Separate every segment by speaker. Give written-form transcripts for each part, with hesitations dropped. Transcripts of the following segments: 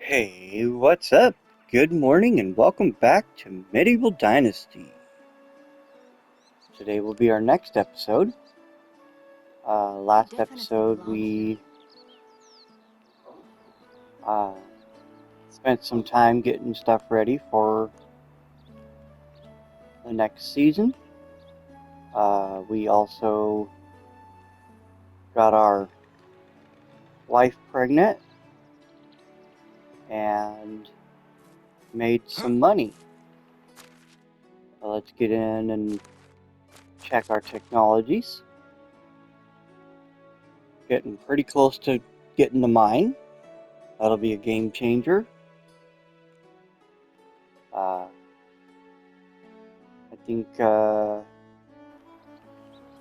Speaker 1: Hey, what's up? Good morning and welcome back to Medieval Dynasty. Today will be our next episode. Last episode we uh, spent some time getting stuff ready for the next season. We also got our wife pregnant and made some money. Let's get in and check our technologies. Getting pretty close to getting the mine. That'll be a game changer. I think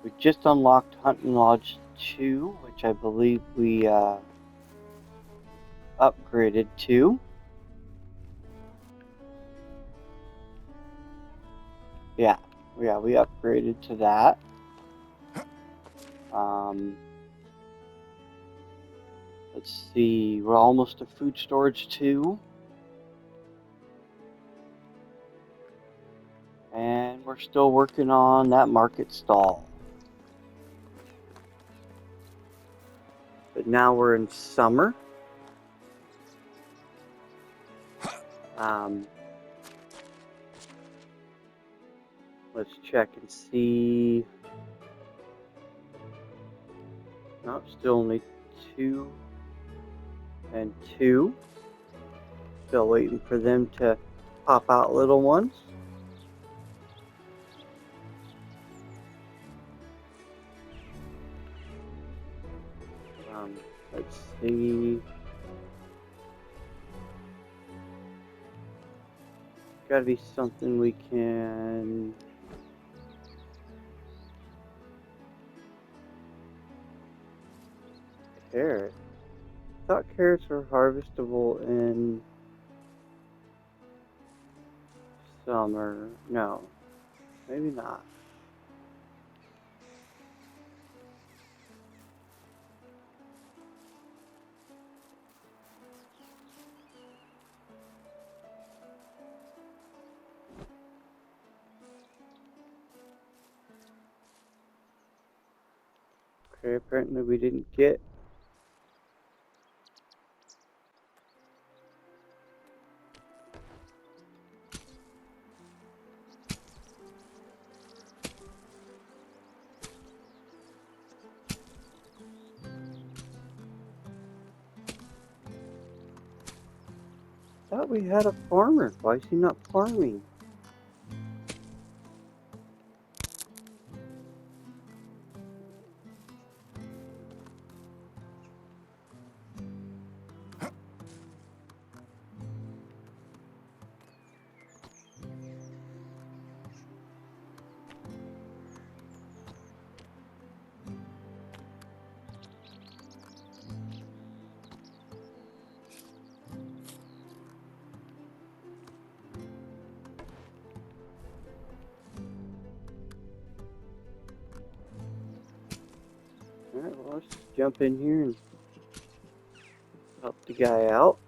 Speaker 1: we just unlocked Hunting Lodge 2, which I believe we upgraded to. Yeah, we upgraded to that. Let's see, we're almost to food storage 2. And we're still working on that market stall. But now we're in summer. Let's check and see. Nope, still only 2 and 2. Still waiting for them to pop out little ones. Let's see. Gotta be something we can. Carrot. I thought carrots were harvestable in summer. No, maybe not. Okay, apparently we didn't get. Thought we had a farmer. Why is he not farming? Alright, well, let's just jump in here and help the guy out.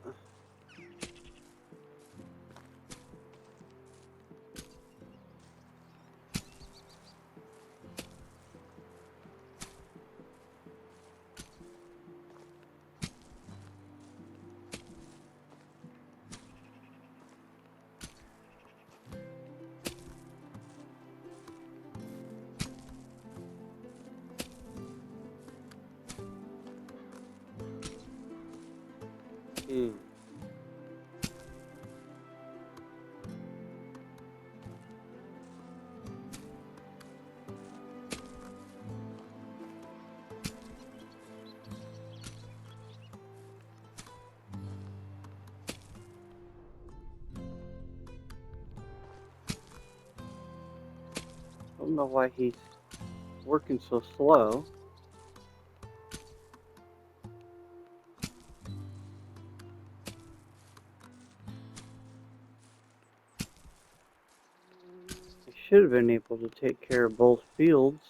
Speaker 1: I don't know why he's working so slow. I should have been able to take care of both fields.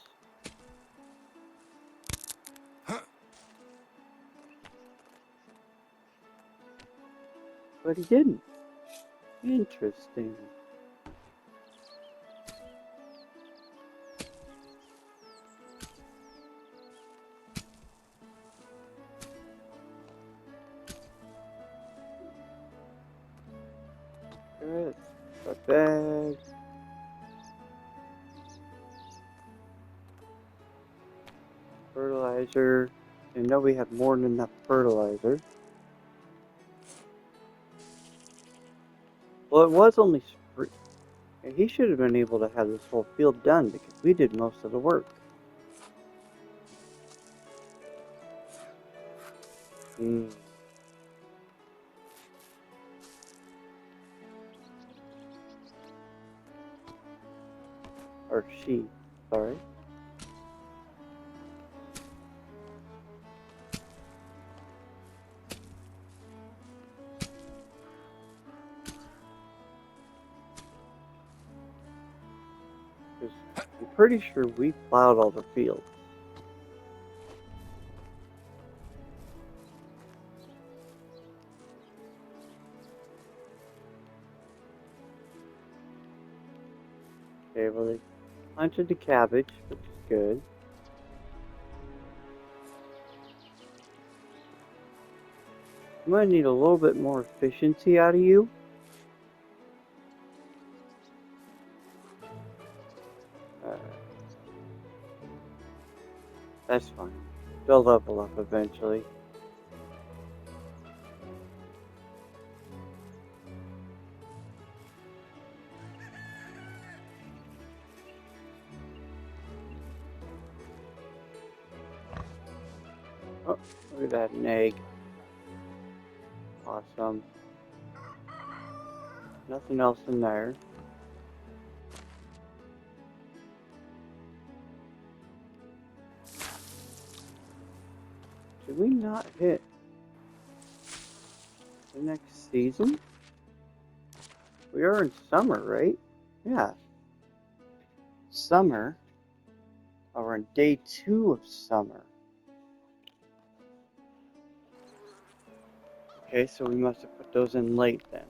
Speaker 1: but he didn't. Interesting. Good. A bag. Fertilizer. I know we have more than enough fertilizer. Well, it was only spring. He should have been able to have this whole field done because we did most of the work. Or she, sorry. I'm pretty sure we plowed all the fields. Okay, well they planted the cabbage, which is good. I'm gonna need a little bit more efficiency out of you. That's fine. They'll level up eventually. Oh, look at that, an egg. Awesome. Nothing else in there. Did we not hit the next season? We are in summer, right? Yeah. Summer. Oh, we're in day 2 of summer. Okay, so we must have put those in late then.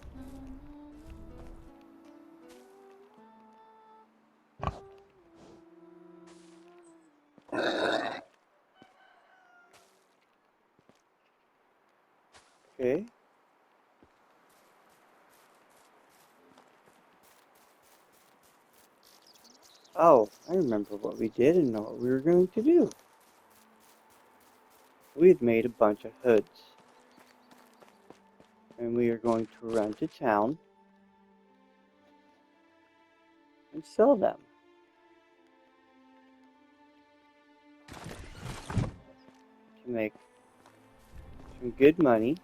Speaker 1: Okay. Oh, I remember what we did and know what we were going to do. We had made a bunch of hoods. And we are going to run to town and sell them. To make some good money.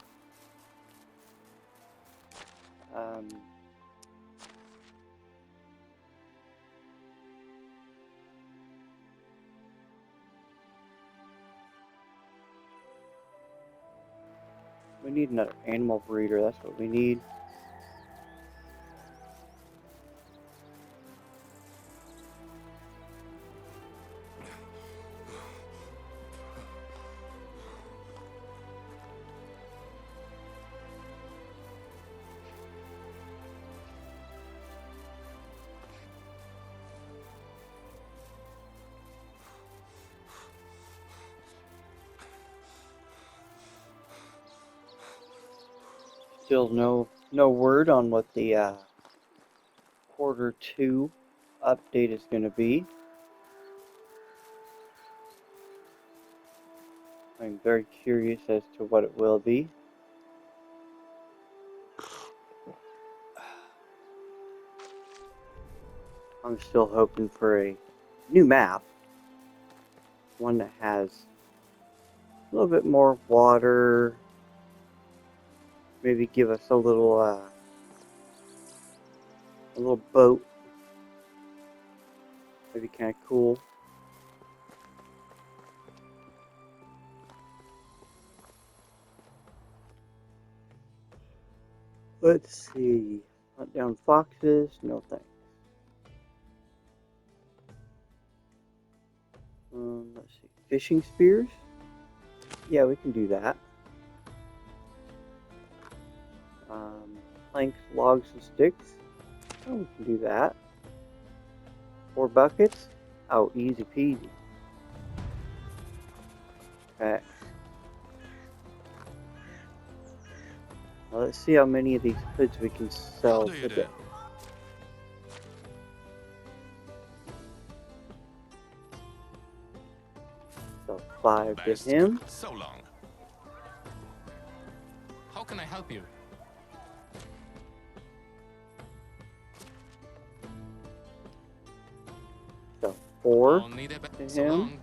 Speaker 1: We need another animal breeder, that's what we need. Still no word on what the Q2 update is going to be. I'm very curious as to what it will be. I'm still hoping for a new map. One that has a little bit more water. Maybe give us a little boat. Maybe kind of cool. Let's see. Hunt down foxes. No thanks. Let's see. Fishing spears. Yeah, we can do that. Planks, logs, and sticks. Oh, we can do that. 4 buckets. Oh, easy peasy. Okay. Well, let's see how many of these hoods we can sell today. So 5 to him.
Speaker 2: So long. How can I help you?
Speaker 1: So 4
Speaker 2: I'll need it
Speaker 1: to
Speaker 2: so
Speaker 1: him.
Speaker 2: long.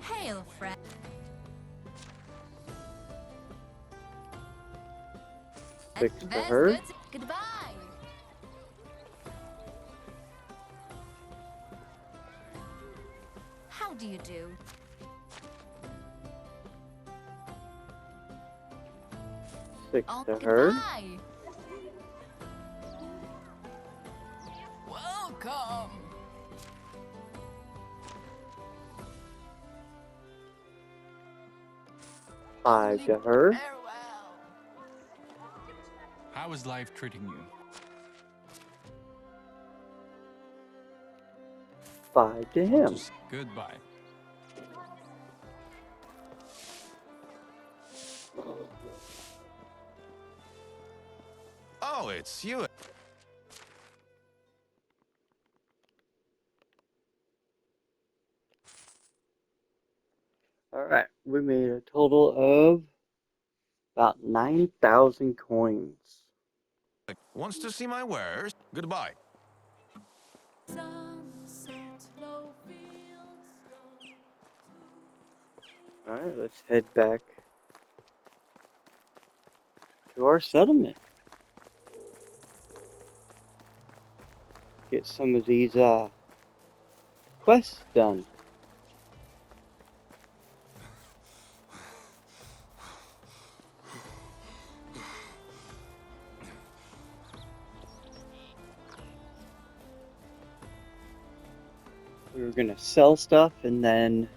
Speaker 3: Hail, friend.
Speaker 1: 6 to her.
Speaker 3: Goodbye. How do you do?
Speaker 1: 6 to her.
Speaker 3: Goodbye. Welcome.
Speaker 1: 5 to her.
Speaker 3: Farewell.
Speaker 2: How is life treating you?
Speaker 1: 5 to him.
Speaker 2: Goodbye. Oh, it's you.
Speaker 1: Alright, we made a total of about 9,000 coins.
Speaker 2: Wants to see my wares? Goodbye.
Speaker 1: Alright, let's head back to our settlement. Get some of these quests done. We were gonna sell stuff and then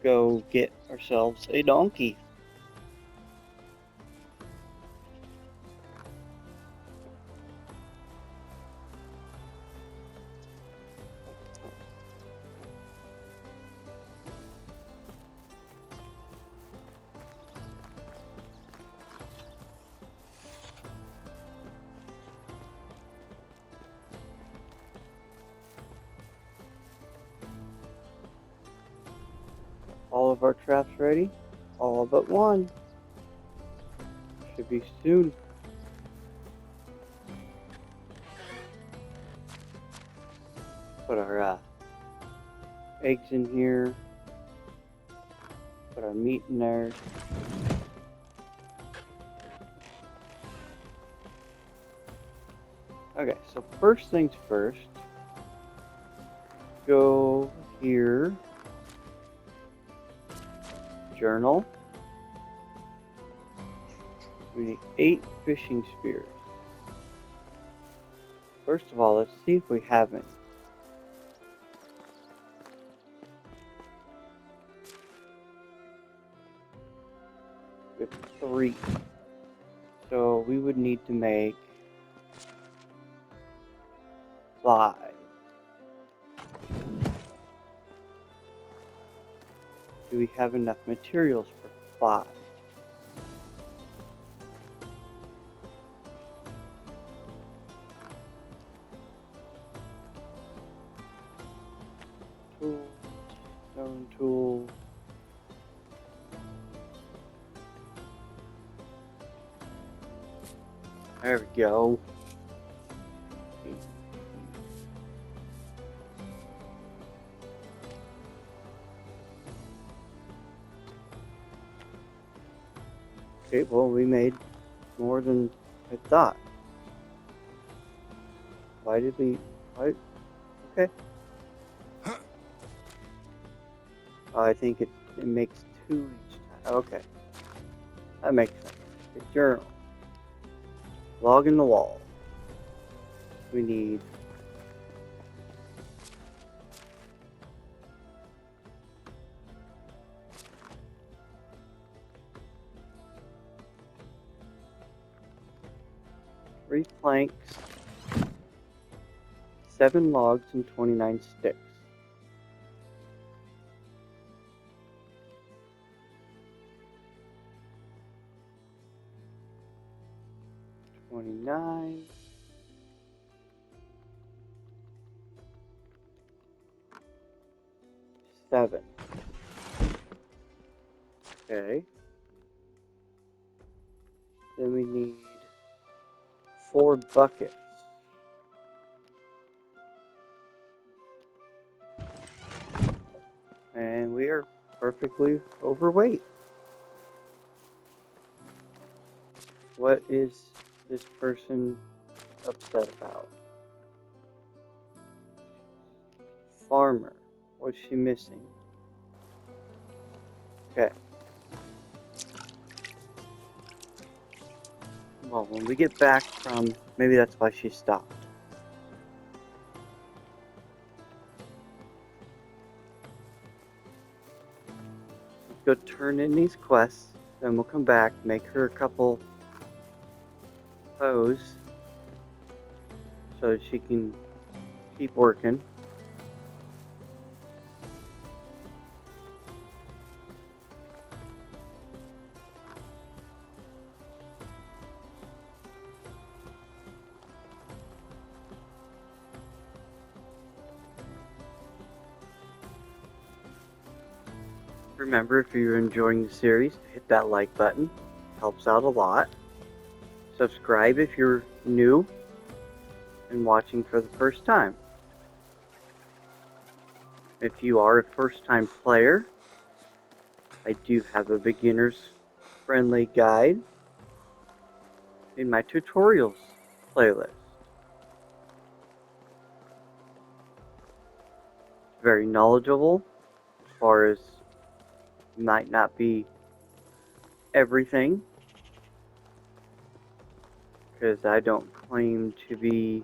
Speaker 1: go get ourselves a donkey. All of our traps ready? All but one. Should be soon. Put our eggs in here. Put our meat in there. Okay, so first things first. Go here. Journal. We need 8 fishing spears. First of all, let's see if we have any. We have 3. So we would need to make 5. Do we have enough materials for 5? Tool, stone tool. There we go. Okay, well, we made more than I thought. Why did we... Why? Okay. Oh, I think it makes 2 each time. Okay. That makes sense. Okay, journal. Log in the wall. We need... 3 planks, 7 logs, and 29 sticks. $29. $7. Okay. Then we need 4 buckets. And we are perfectly overweight. What is this person upset about? Farmer. What's she missing? Okay. Well, when we get back from... Maybe that's why she stopped. Let's go turn in these quests. Then we'll come back, make her a couple bows so that she can keep working. Remember, if you're enjoying the series, hit that like button. Helps out a lot. Subscribe if you're new and watching for the first time. If you are a first-time player, I do have a beginner's friendly guide in my tutorials playlist. Very knowledgeable as far as might not be everything, because I don't claim to be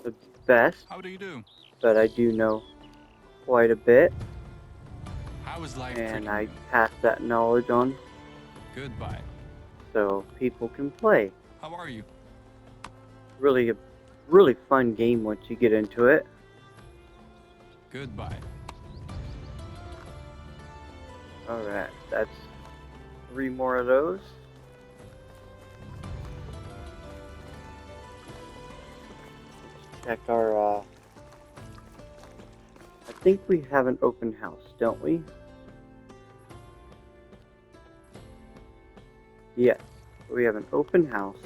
Speaker 1: the best,
Speaker 4: How do you do?
Speaker 1: but I do know quite a bit,
Speaker 4: How is life
Speaker 1: and
Speaker 4: treating
Speaker 1: I
Speaker 4: you?
Speaker 1: pass that knowledge on
Speaker 4: Goodbye.
Speaker 1: so people can play.
Speaker 4: How are you?
Speaker 1: Really a really fun game once you get into it.
Speaker 4: Goodbye.
Speaker 1: Alright, that's 3 more of those. Let's check our, I think we have an open house, don't we? Yes, we have an open house.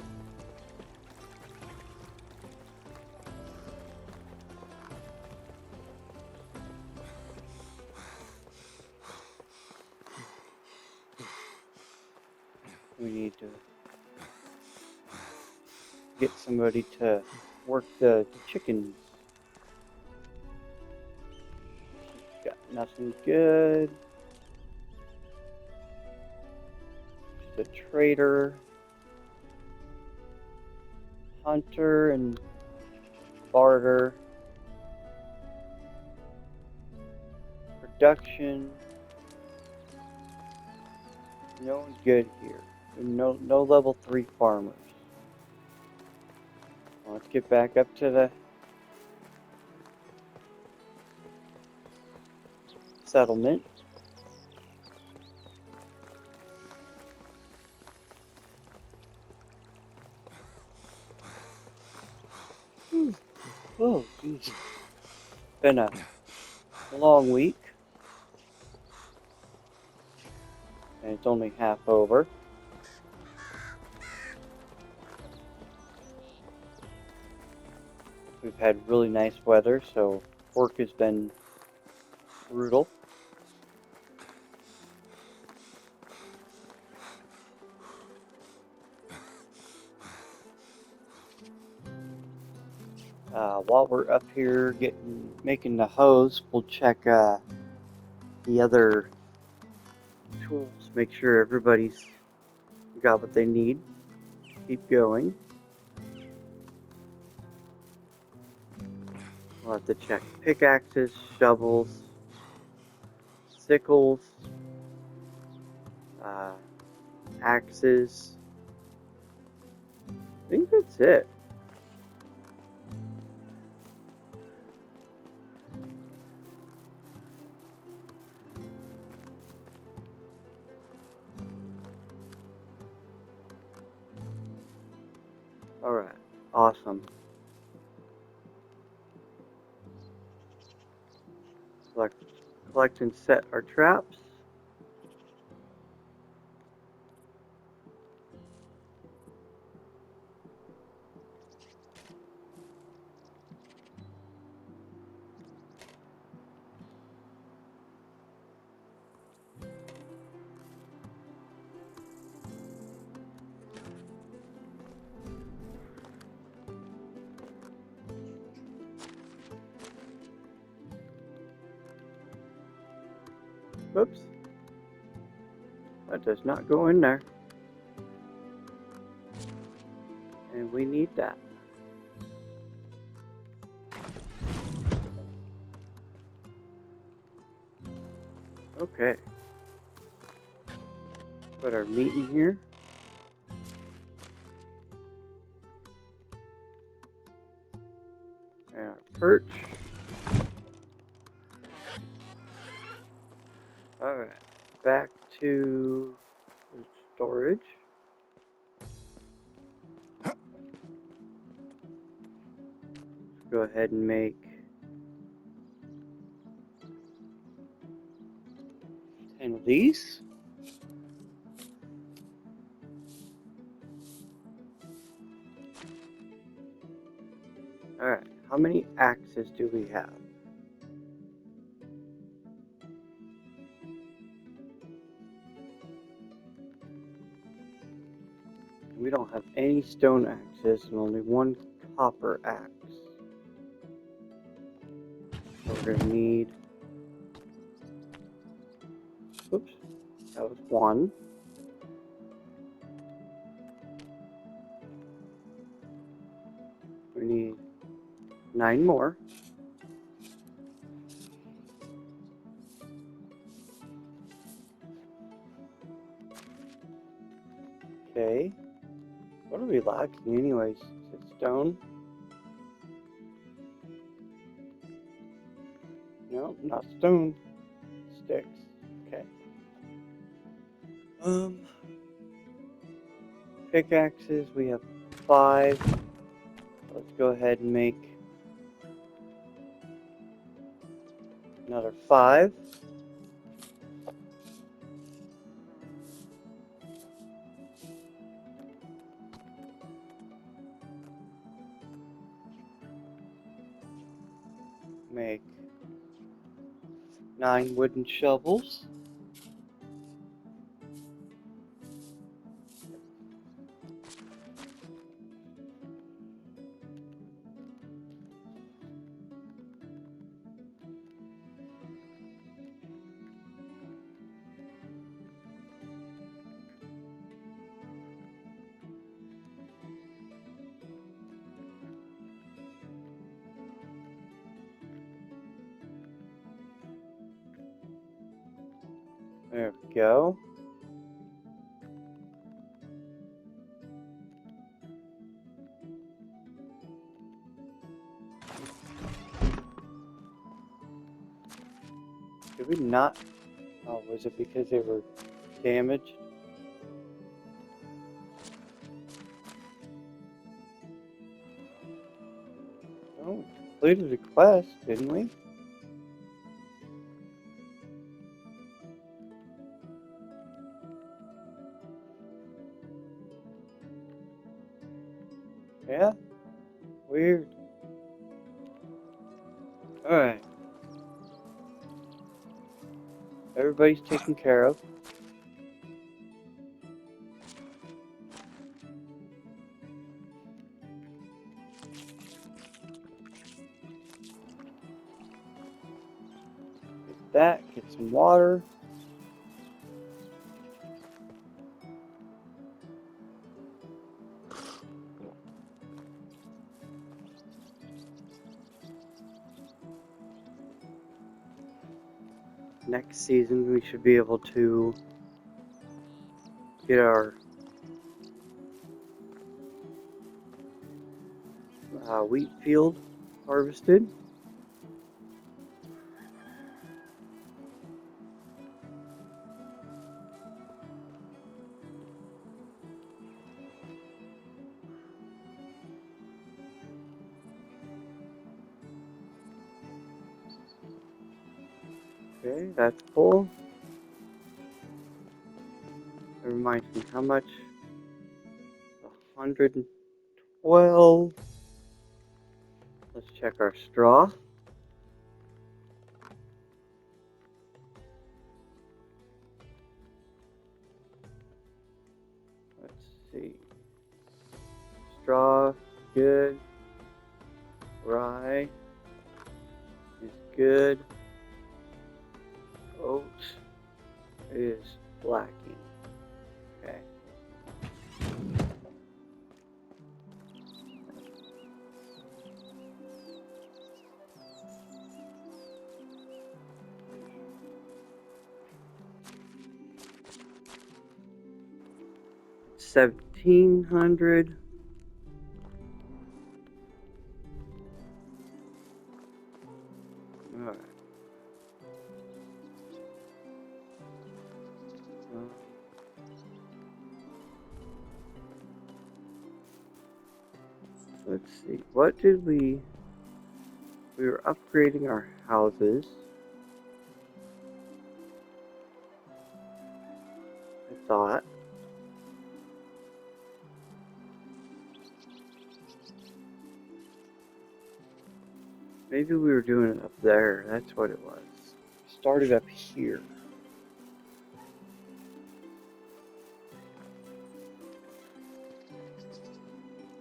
Speaker 1: We need to get somebody to work the chickens. Got nothing good. Just a trader, hunter, and barter. Production. No one's good here. No level 3 farmers. Well, let's get back up to the settlement. Oh, geez. Been a long week. And it's only half over. We've had really nice weather, so work has been brutal. While we're up here making the hose, we'll check the other tools, make sure everybody's got what they need. Keep going. We'll have to check pickaxes, shovels, sickles, axes. I think that's it. Alright, awesome. Collect and set our traps. Whoops. That does not go in there. And we need that. Okay. Put our meat in here. And our perch. Alright. Back to storage. Let's go ahead and make 10 of these. Alright, how many axes do we have? We don't have any stone axes and only one copper axe. So we're gonna need... Oops, that was one. We need 9 more. Okay. What are we lacking anyways? Is it stone? No, not stone. Sticks. Okay. Pickaxes, we have 5. Let's go ahead and make another 5. Make 9 wooden shovels. There we go. Did we not? Oh, was it because they were damaged? Oh, we completed the quest, didn't we? Yeah? Weird. Alright. Everybody's taken care of. Get that, get some water. Next season we should be able to get our wheat field harvested. Okay, that's full. That reminds me, how much? 112. Let's check our straw. Let's see. Straw, good. Rye is good. Oats is lacking. Okay. $1,700. All right. Let's see. What did we were upgrading our houses. I thought. Maybe we were doing it up there. That's what it was. Started up here.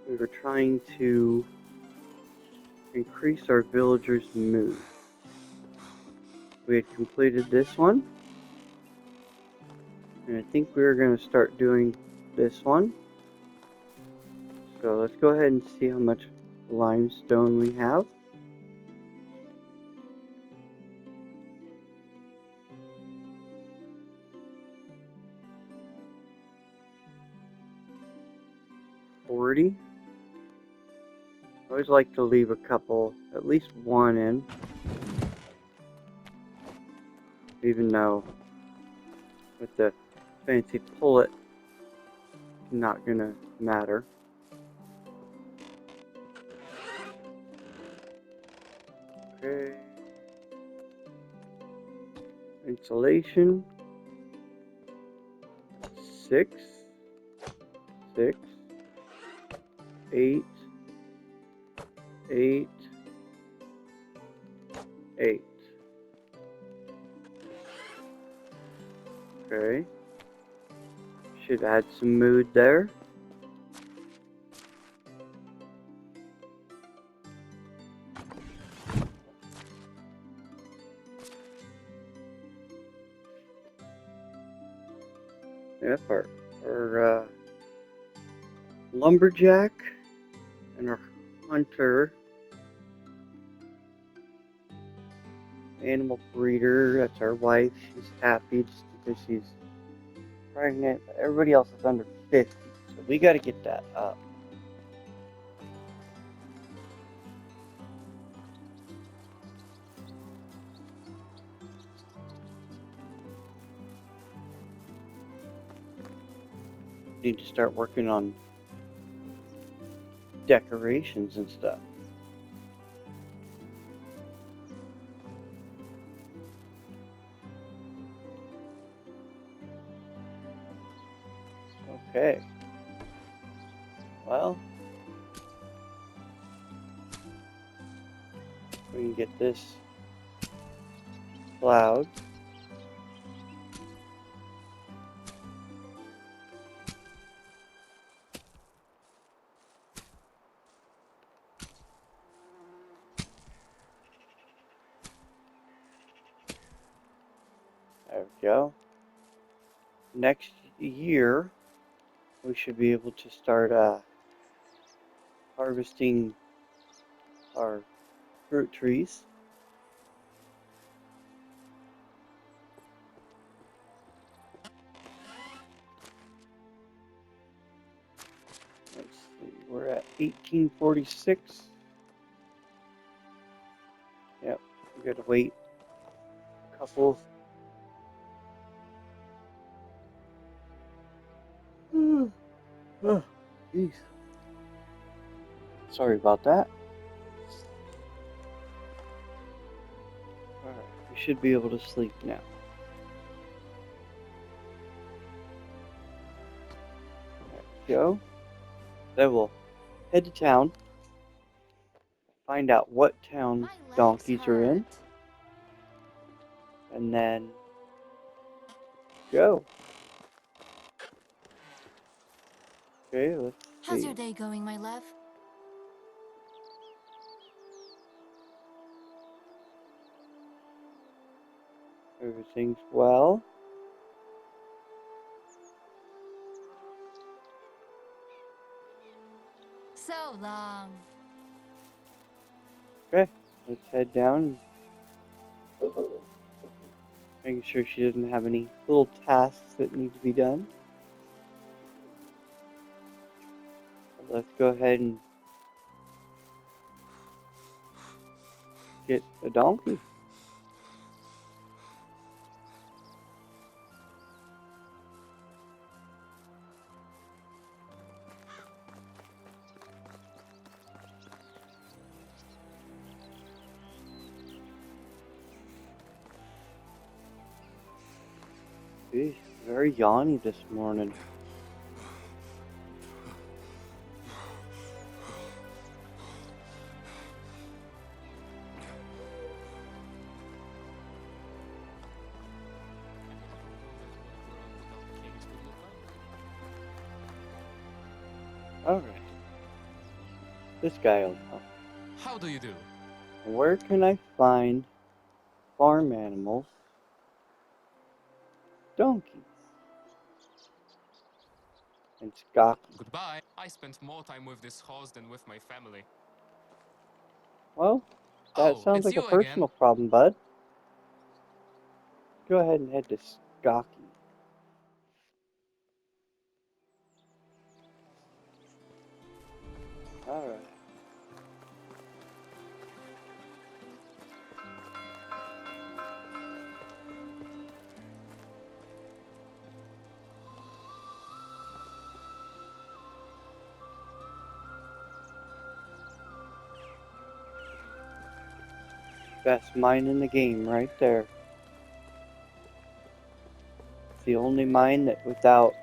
Speaker 1: We were trying to increase our villagers' mood. We had completed this one. And I think we were going to start doing this one. So let's go ahead and see how much limestone we have. I always like to leave a couple, at least one in, even though with the fancy pullet, not gonna matter. Okay. Insulation. 6, 6, 8, 8, 8. Okay. Should add some mood there. Yep, our lumberjack and our hunter, animal breeder, that's our wife. She's happy just because she's pregnant. Everybody else is under 50, so we got to get that up. Need to start working on decorations and stuff. Okay. Well, we can get this plowed. There we go. Next year, we should be able to start harvesting our fruit trees. 1846. Yep, we gotta wait a couple. Oh, jeez. Sorry about that. Alright, we should be able to sleep now. There we go. Then we'll head to town. Find out what town
Speaker 3: My legs
Speaker 1: donkeys are in.
Speaker 3: hurt.
Speaker 1: And then go. Okay, let's
Speaker 3: How's
Speaker 1: see.
Speaker 3: your day going, my love?
Speaker 1: Everything's well.
Speaker 3: So long.
Speaker 1: Okay, let's head down. Making sure she doesn't have any little tasks that need to be done. Let's go ahead and get a donkey. She's very yawny this morning. Alright. This guy will know.
Speaker 4: How do you do?
Speaker 1: Where can I find farm animals? Donkeys. And Skokie.
Speaker 4: Goodbye. I spent more time with this horse than with my family.
Speaker 1: Well, that
Speaker 4: Oh,
Speaker 1: sounds
Speaker 4: it's
Speaker 1: like a
Speaker 4: you again.
Speaker 1: personal problem, bud. Go ahead and head to Skokie. Alright. Best mine in the game right there. It's the only mine that without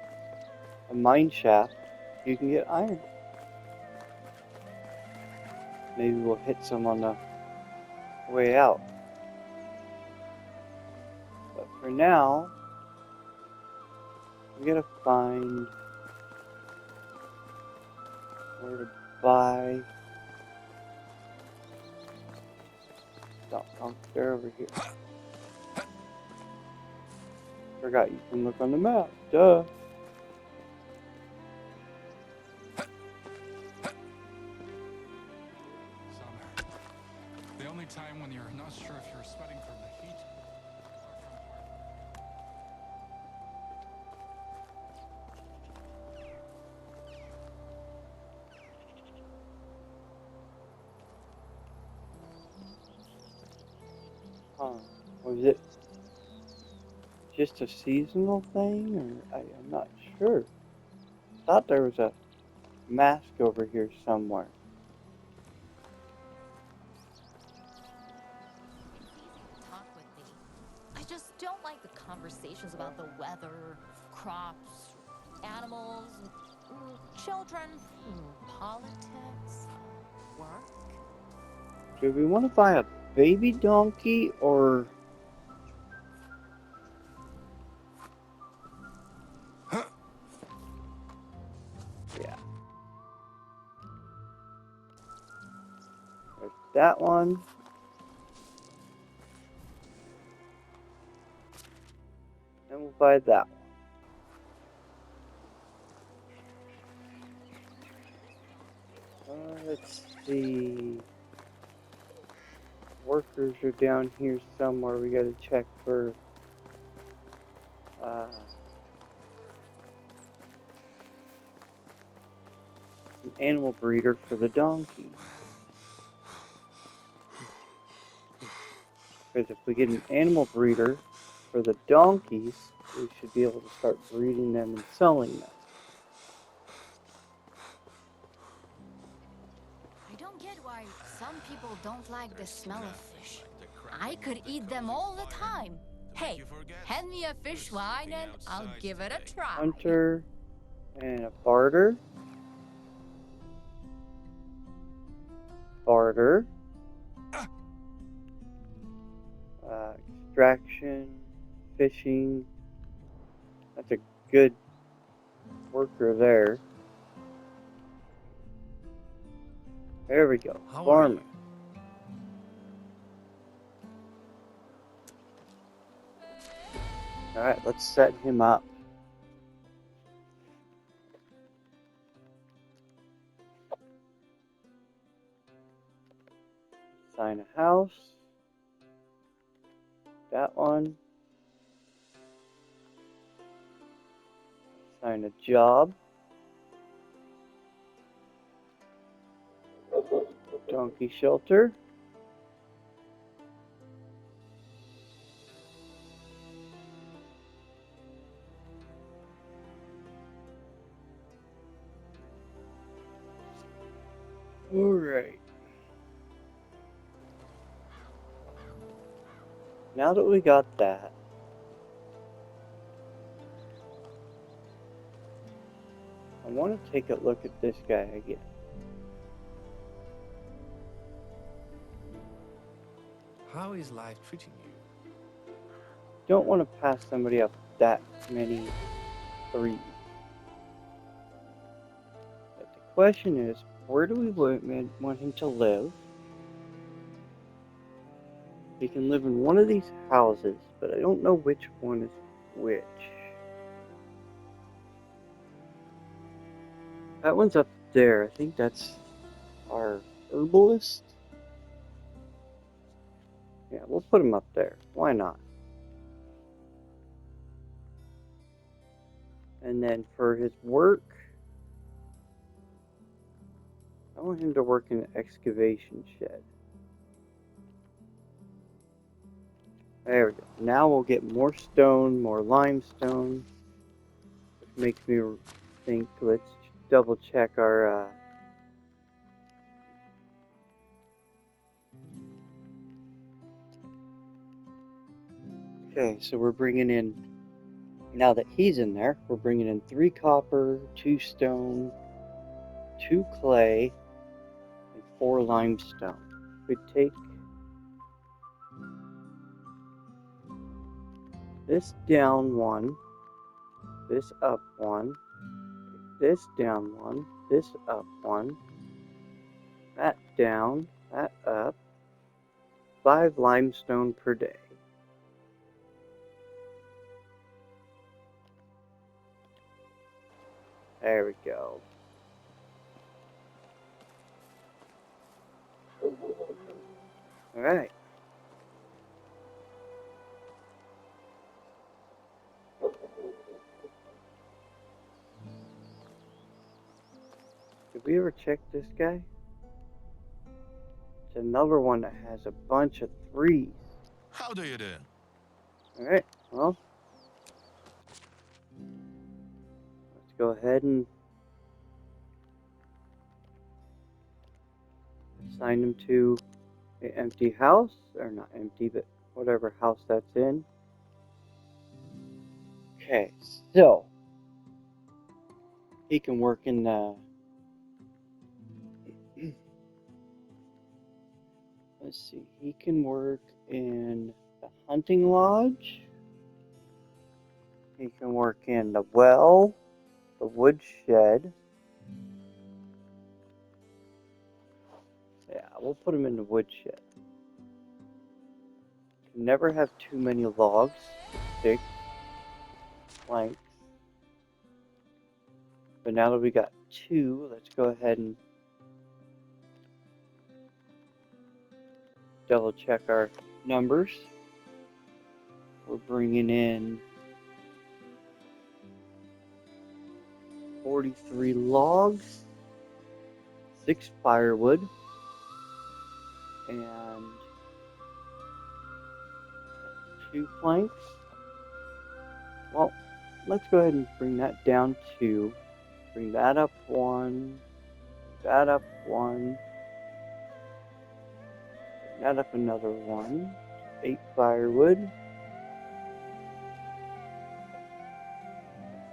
Speaker 1: a mine shaft you can get iron. Maybe we'll hit some on the way out. But for now, we gotta find where to buy. Stop, they're over here. Forgot you can look on the map. Duh.
Speaker 4: Summer. The only time when you're not sure if you're sweating from the heat or from
Speaker 1: Huh. Was it just a seasonal thing, or I'm not sure. Thought there was a mask over here somewhere.
Speaker 3: Talk with me. I just don't like the conversations about the weather, crops, animals, children, politics, work.
Speaker 1: Do we want to buy a baby donkey or... Yeah. There's that one. And we'll buy that one. Let's see. Workers are down here somewhere. We gotta check for animal breeder for the donkey. Because if we get an animal breeder for the donkeys, we should be able to start breeding them and selling them.
Speaker 3: I don't get why some people don't like the smell of fish. I could eat them all the time. Hey, hand me a fish line and I'll give it a try.
Speaker 1: Hunter and a barter. Barter. Extraction, fishing. That's a good worker there. There we go.
Speaker 2: How are
Speaker 1: Farmer. Alright, let's set him up. Sign a house. That one. Sign a job. Donkey shelter. Alright. Now that we got that, I want to take a look at this guy again.
Speaker 2: How is life treating you?
Speaker 1: Don't want to pass somebody up that many threes. But the question is, where do we want him to live? He can live in one of these houses, but I don't know which one is which. That one's up there. I think that's our herbalist. Yeah, we'll put him up there. Why not? And then for his work, I want him to work in an excavation shed. There we go. Now we'll get more stone, more limestone. Which makes me think, let's double check our okay, so we're bringing in, now that he's in there, we're bringing in 3 copper, 2 stone, 2 clay, and 4 limestone. We take this down 1, this up 1, this down 1, this up 1, that down, that up, 5 limestone per day. There we go. Alright. Did we ever check this guy? It's another one that has a bunch of 3s.
Speaker 2: How do you do?
Speaker 1: Alright, well, let's go ahead and assign him to an empty house, or not empty, but whatever house that's in. Okay, so he can work in the let's see, he can work in the hunting lodge. He can work in the well, the woodshed. Yeah, we'll put him in the woodshed. Can never have too many logs, sticks, planks. But now that we got 2, let's go ahead and double check our numbers. We're bringing in 43 logs. 6 firewood and 2 planks. Well, let's go ahead and bring that down 2. Bring that up 1. Bring that up 1. Bring that up another 1. 8 firewood.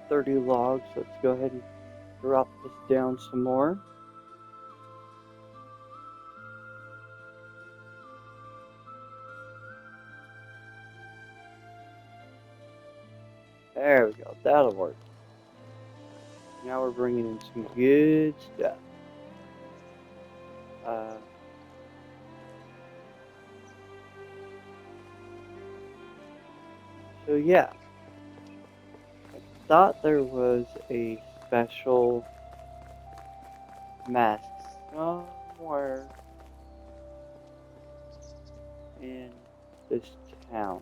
Speaker 1: 30 logs. Let's go ahead and drop this down some more. There we go. That'll work. Now we're bringing in some good stuff. So yeah, I thought there was a special mask somewhere in this town.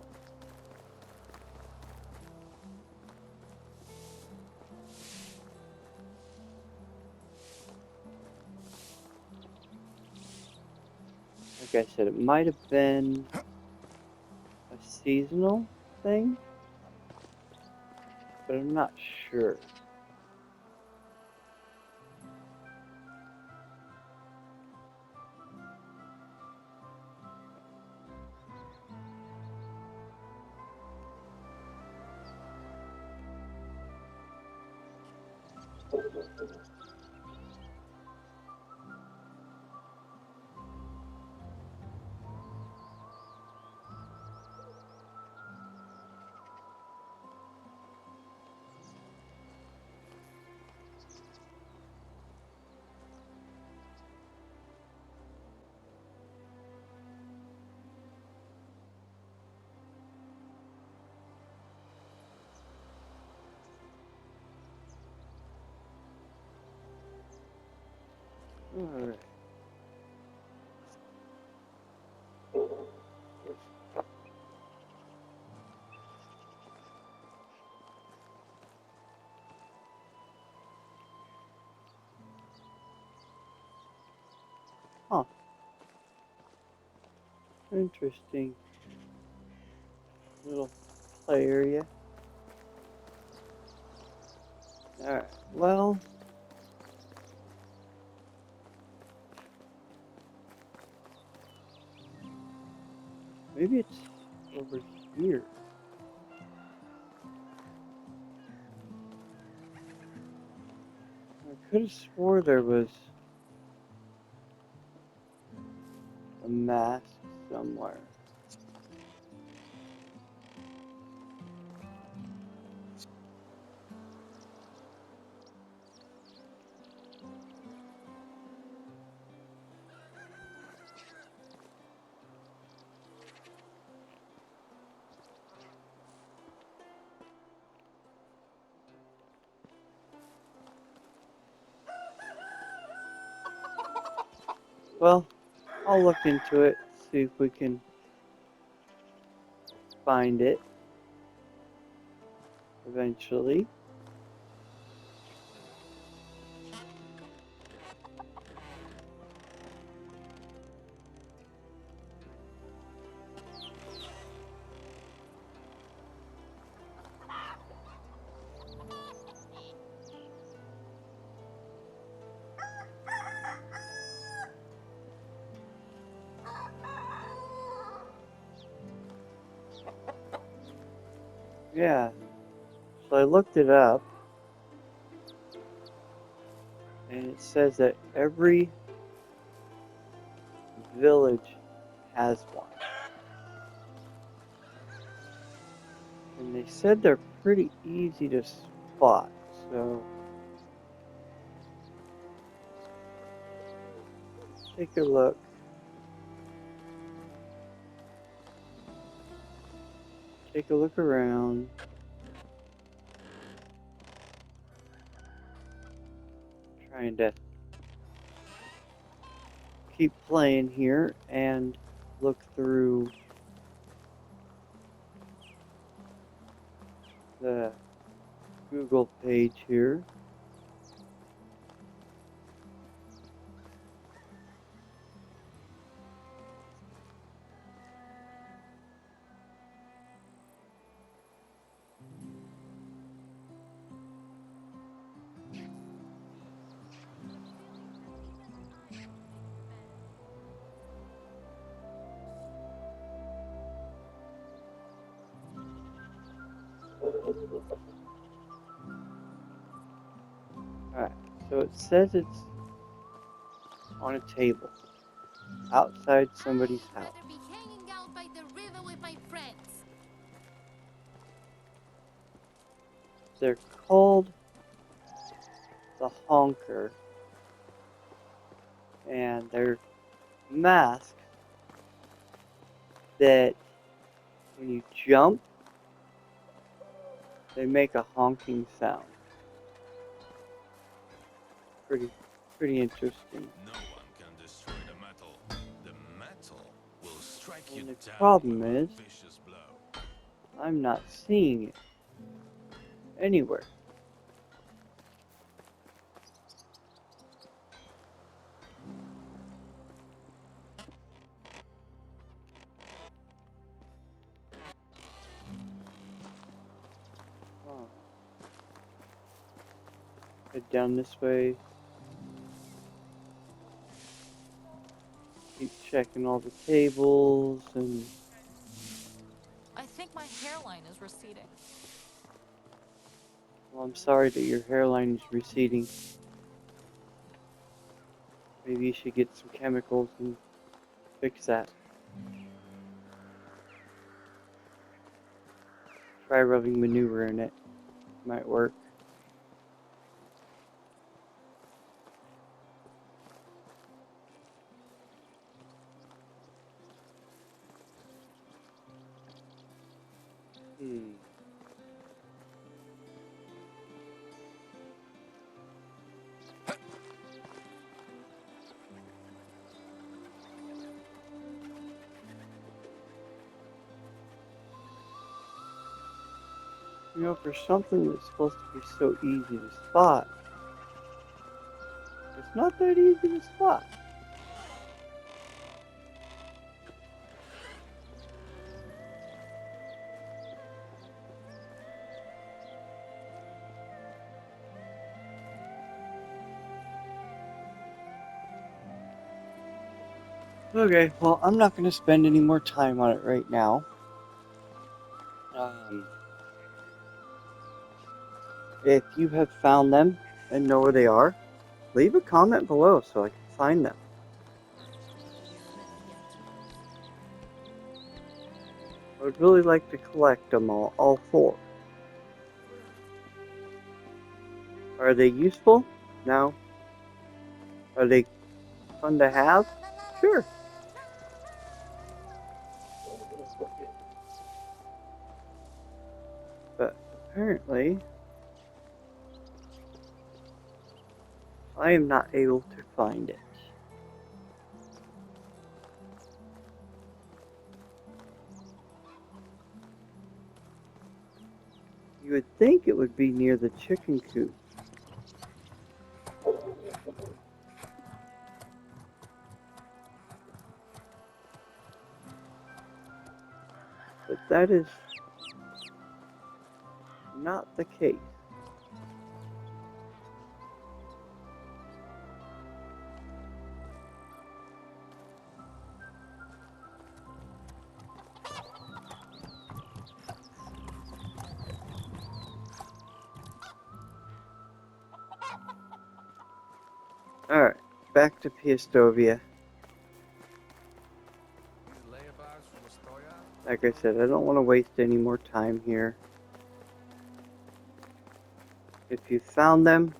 Speaker 1: Like I said, it might have been a seasonal thing, but I'm not sure. Alright. Huh. Interesting little play area. Alright, well, maybe it's over here. I could have swore there was a mask somewhere. Well, I'll look into it, see if we can find it eventually. Yeah, so I looked it up, and it says that every village has one. And they said they're pretty easy to spot, so take a look. Take a look around. Trying to keep playing here and look through the Google page here. Alright, so it says it's on a table outside somebody's house.
Speaker 3: Better be hanging out by the river with my friends.
Speaker 1: They're called the Honker, and they're masks that when you jump, they make a honking sound. Pretty interesting.
Speaker 2: No one can destroy the metal. The metal will strike you
Speaker 1: And the
Speaker 2: down
Speaker 1: problem
Speaker 2: with a
Speaker 1: is,
Speaker 2: vicious blow.
Speaker 1: I'm not seeing it anywhere. Oh. Head down this way. Keep checking all the tables and
Speaker 3: I think my hairline is receding.
Speaker 1: well, I'm sorry that your hairline is receding. Maybe you should get some chemicals and fix that. Try rubbing manure in it. Might work. You know, for something that's supposed to be so easy to spot, it's not that easy to spot. Okay, well, I'm not going to spend any more time on it right now. If you have found them and know where they are, leave a comment below so I can find them. I would really like to collect them all four. Are they useful? No. Are they fun to have? Sure. But apparently, I am not able to find it. You would think it would be near the chicken coop. But that is not the case. Alright, back to Piestovia. Like I said, I don't want to waste any more time here. If you found them,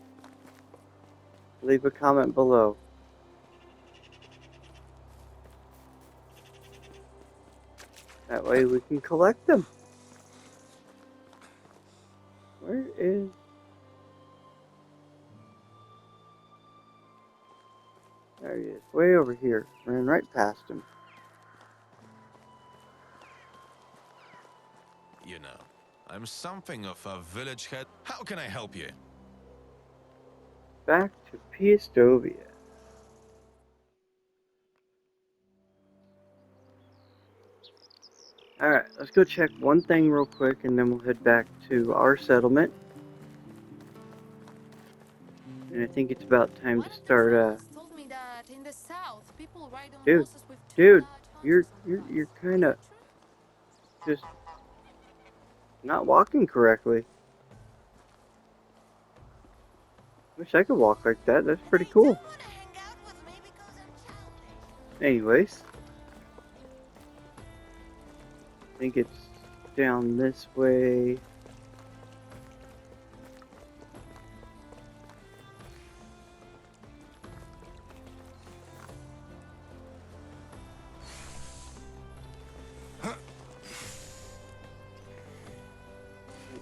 Speaker 1: leave a comment below. That way we can collect them. Where is... There he is, way over here. Ran right past him.
Speaker 2: You know, I'm something of a village head. How can I help you?
Speaker 1: Back to Piestovia. Alright, let's go check one thing real quick and then we'll head back to our settlement. And I think it's about time to start,
Speaker 3: Told me that in the south, people ride on
Speaker 1: Dude,
Speaker 3: horses with two
Speaker 1: dude,
Speaker 3: large
Speaker 1: you're
Speaker 3: horses.
Speaker 1: kinda just not walking correctly. Wish I could walk like that. That's pretty cool. Anyways, I think it's down this way.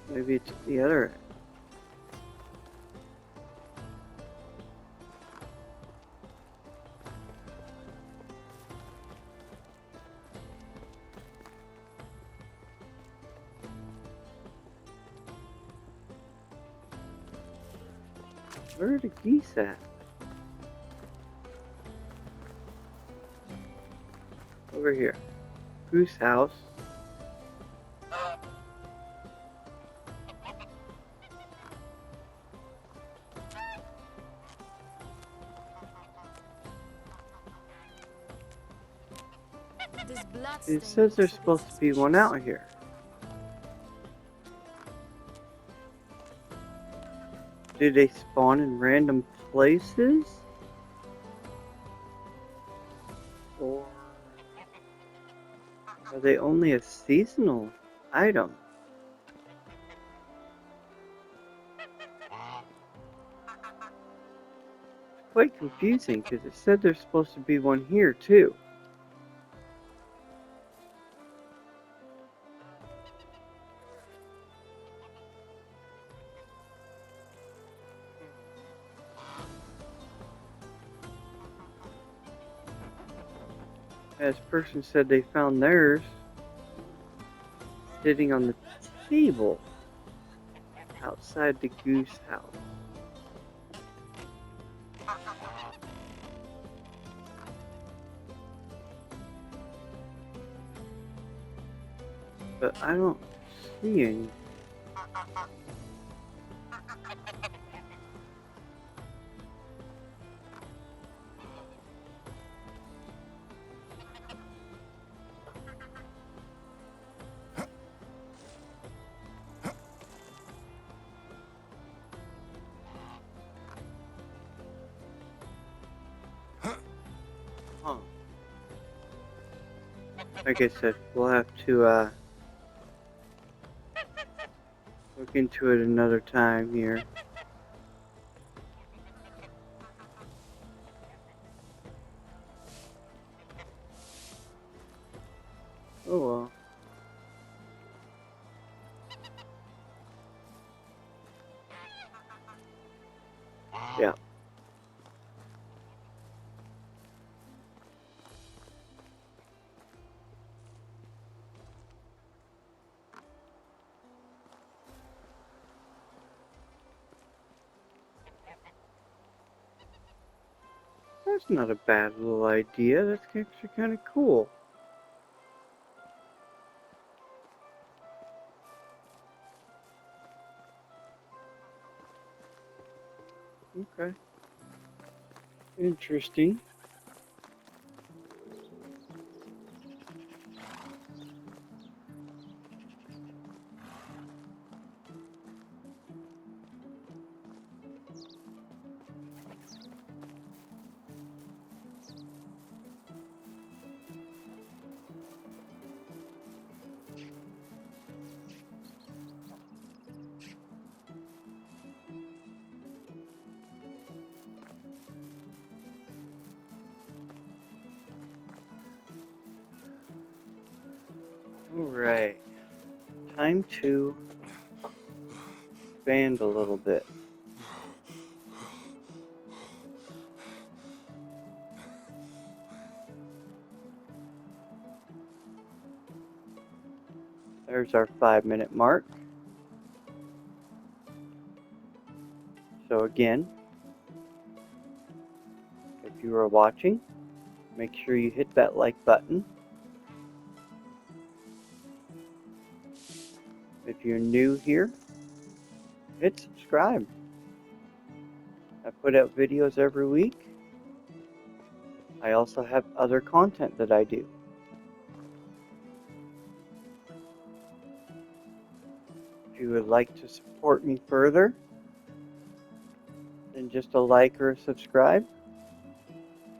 Speaker 1: Maybe it's the other end. Where are the geese at? Over here. Goose house.
Speaker 3: This blood
Speaker 1: It
Speaker 3: stain
Speaker 1: says
Speaker 3: looks
Speaker 1: there's
Speaker 3: a bit
Speaker 1: supposed to be one
Speaker 3: suspicious.
Speaker 1: out here. Do they spawn in random places? Or are they only a seasonal item? It's quite confusing because it said there's supposed to be one here too. As person said they found theirs sitting on the table outside the goose house. But I don't see any. Huh. Like I said, we'll have to look into it another time here. Oh well. Yeah. That's not a bad little idea. That's actually kind of cool. Okay. Interesting. Alright. Time to expand a little bit. There's our 5-minute mark. So again, if you are watching, make sure you hit that like button. If you're new here, hit subscribe. I put out videos every week. I also have other content that I do. you would like to support me further than just a like or a subscribe,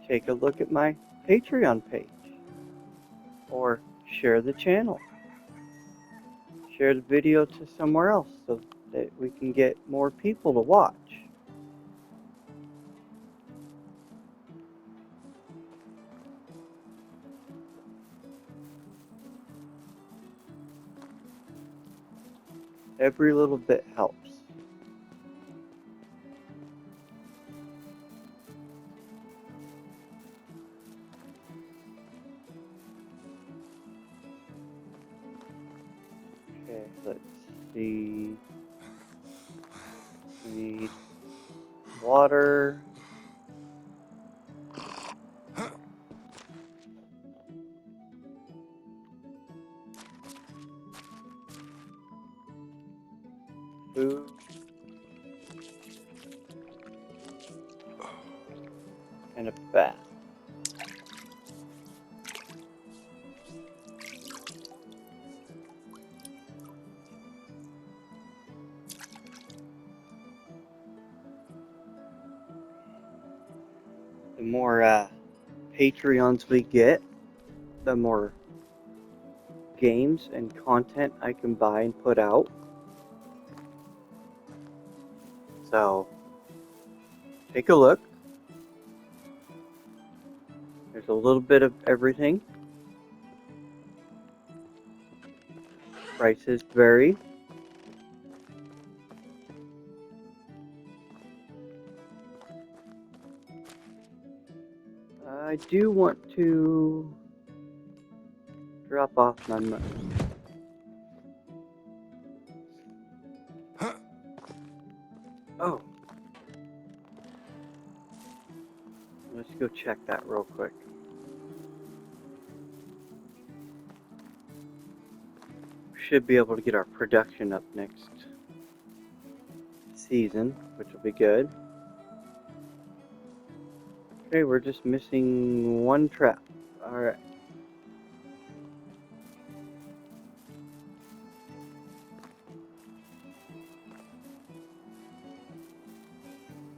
Speaker 1: take a look at my Patreon page or share the channel. Share the video to somewhere else so that we can get more people to watch. Every little bit helps. Okay, let's see. We need water. Food. And a bath. The more Patreons we get, the more games and content I can buy and put out. So, take a look. There's a little bit of everything. Prices vary. I do want to drop off my money. Oh. Let's go check that real quick. Should be able to get our production up next season, which will be good. Okay, we're just missing one trap. Alright.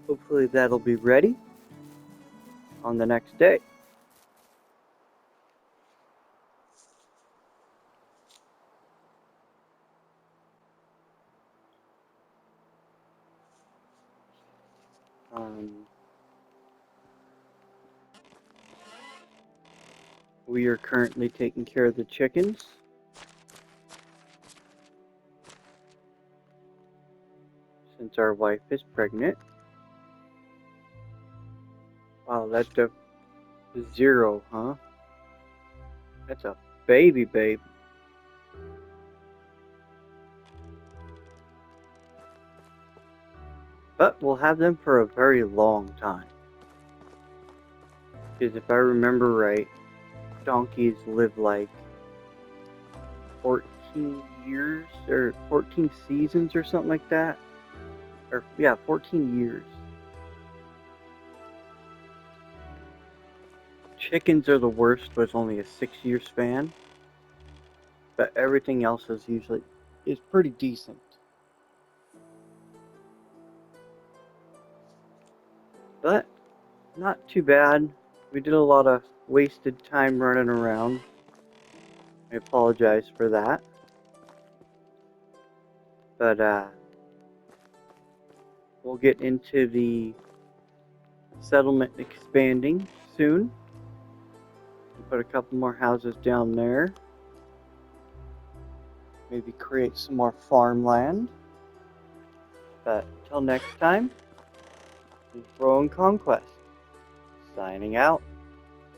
Speaker 1: Hopefully that'll be ready on the next day. We are currently taking care of the chickens. Since our wife is pregnant. Wow, that's a 0, huh? That's a baby babe. But we'll have them for a very long time. Because if I remember right, donkeys live like 14 years or 14 seasons or something like that. Or yeah, 14 years. Chickens are the worst with only a 6-year span. But everything else is pretty decent. But not too bad. We did a lot of wasted time running around. I apologize for that. But we'll get into the settlement expanding soon. We'll put a couple more houses down there. Maybe create some more farmland. But until next time, this is Rowan Conquest. Signing out.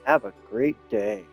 Speaker 1: Have a great day.